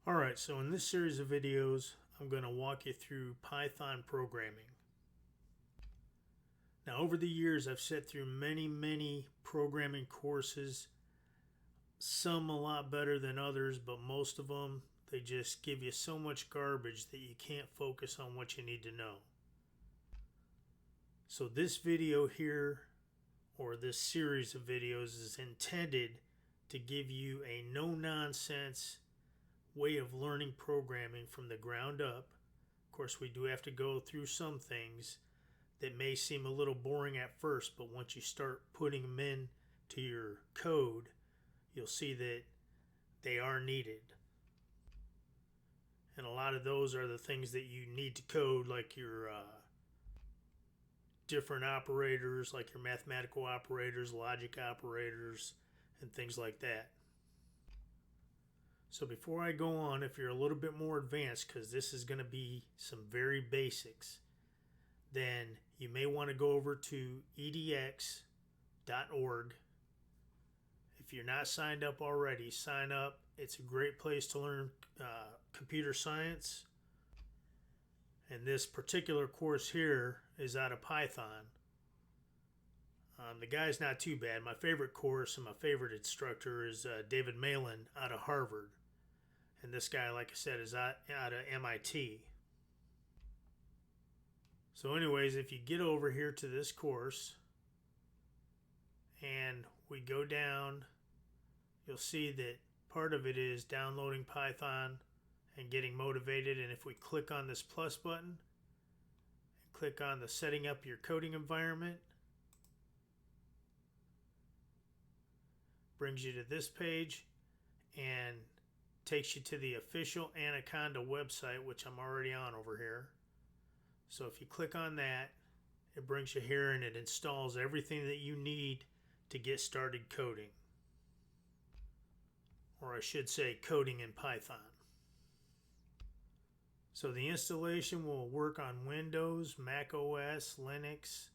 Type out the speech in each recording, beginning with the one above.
Alright, so in this series of videos, I'm going to walk you through Python programming. Now, over the years, I've sat through many programming courses, some a lot better than others, but most of them, they just give you so much garbage that you can't focus on what you need to know. So this video here, or this series of videos, is intended to give you a no-nonsense way of learning programming from the ground up. Of course, we do have to go through some things that may seem a little boring at first, but once you start putting them into your code, you'll see that they are needed. And a lot of those are the things that you need to code, like your different operators, like your mathematical operators, logic operators, and things like that. So before I go on, if you're a little bit more advanced, because this is going to be some very basics, then you may want to go over to edx.org. If you're not signed up already, sign up. It's a great place to learn computer science. And this particular course here is out of Python. The guy's not too bad. My favorite course and my favorite instructor is David Malin out of Harvard. And this guy, like I said, is out of MIT. So anyways, if you get over here to this course and we go down, you'll see that part of it is downloading Python and getting motivated. And if we click on this plus button and click on the setting up your coding environment, brings you to this page and takes you to the official Anaconda website, which I'm already on over here. So if you click on that, it brings you here and it installs everything that you need to get started coding. Or I should say coding in Python. So the installation will work on Windows, Mac OS, Linux.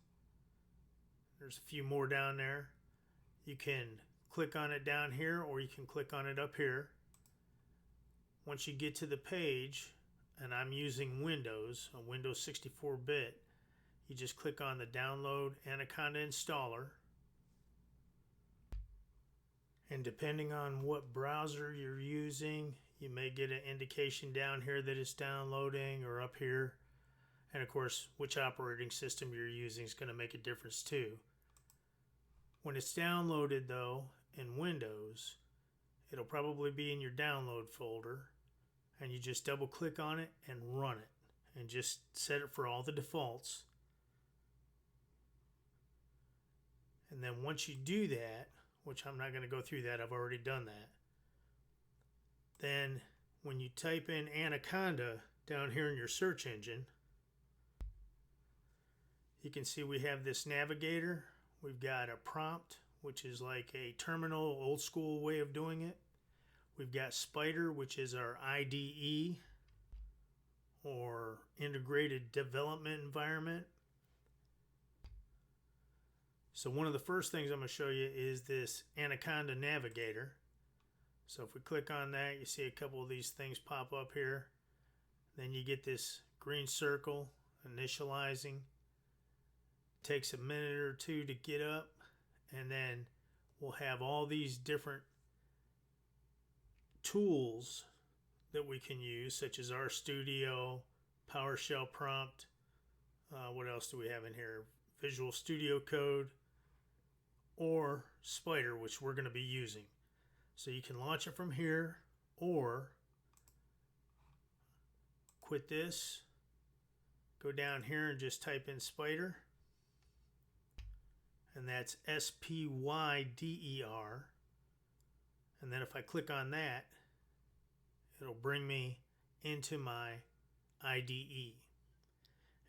There's a few more down there. You can click on it down here or you can click on it up here. Once you get to the page, and I'm using Windows, a Windows 64-bit, you just click on the download Anaconda installer. And depending on what browser you're using, you may get an indication down here that it's downloading, or up here. And of course, which operating system you're using is going to make a difference too. When it's downloaded though in Windows, it'll probably be in your download folder, and you just double click on it and run it and just set it for all the defaults. And then once you do that, which I'm not going to go through that, I've already done that, then when you type in Anaconda down here in your search engine, you can see we have this navigator. We've got a prompt, which is like a terminal, old school way of doing it. We've got Spider, which is our IDE, or Integrated Development Environment. So one of the first things I'm going to show you is this Anaconda Navigator. So if we click on that, you see a couple of these things pop up here. Then you get this green circle, initializing. Takes a minute or two to get up, and then we'll have all these different tools that we can use, such as RStudio, PowerShell prompt. What else do we have in here? Visual Studio Code, or Spider, which we're going to be using. So you can launch it from here, or quit this, go down here and just type in Spider, and that's SPYDER. And then if I click on that, it'll bring me into my IDE.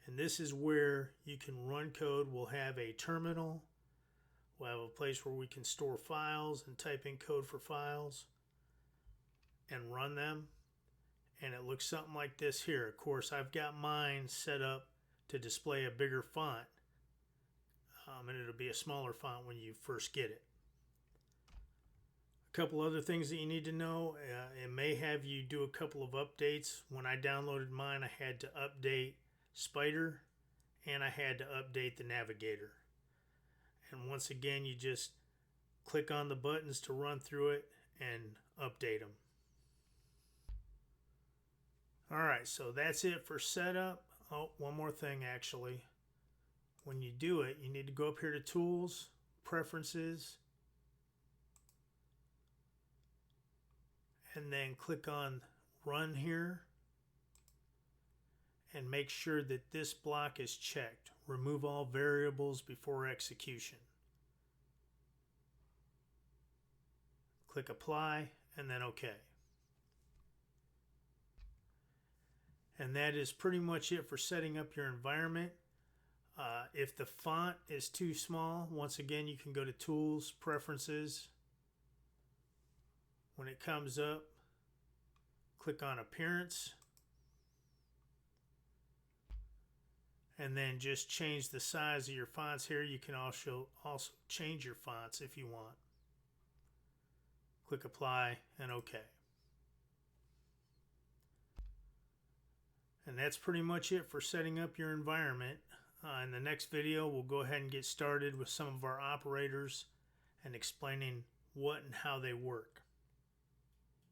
And this is where you can run code. We'll have a terminal. We'll have a place where we can store files and type in code for files and run them. And it looks something like this here. Of course, I've got mine set up to display a bigger font. And it'll be a smaller font when you first get it. couple other things that you need to know. It may have you do a couple of updates. When I downloaded mine, I had to update Spider and I had to update the Navigator. And once again, you just click on the buttons to run through it and update them. Alright, so that's it for setup. Oh, one more thing actually. When you do it, you need to go up here to Tools, Preferences, and then click on Run here and make sure that this block is checked. Remove all variables before execution. Click Apply and then OK. And that is pretty much it for setting up your environment. If the font is too small, once again you can go to Tools, Preferences. When it comes up, click on Appearance, and then just change the size of your fonts here. You can also change your fonts if you want. Click Apply and OK. And that's pretty much it for setting up your environment. In the next video, we'll go ahead and get started with some of our operators and explaining what and how they work.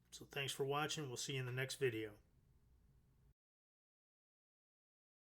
So thanks for watching. We'll see you in the next video.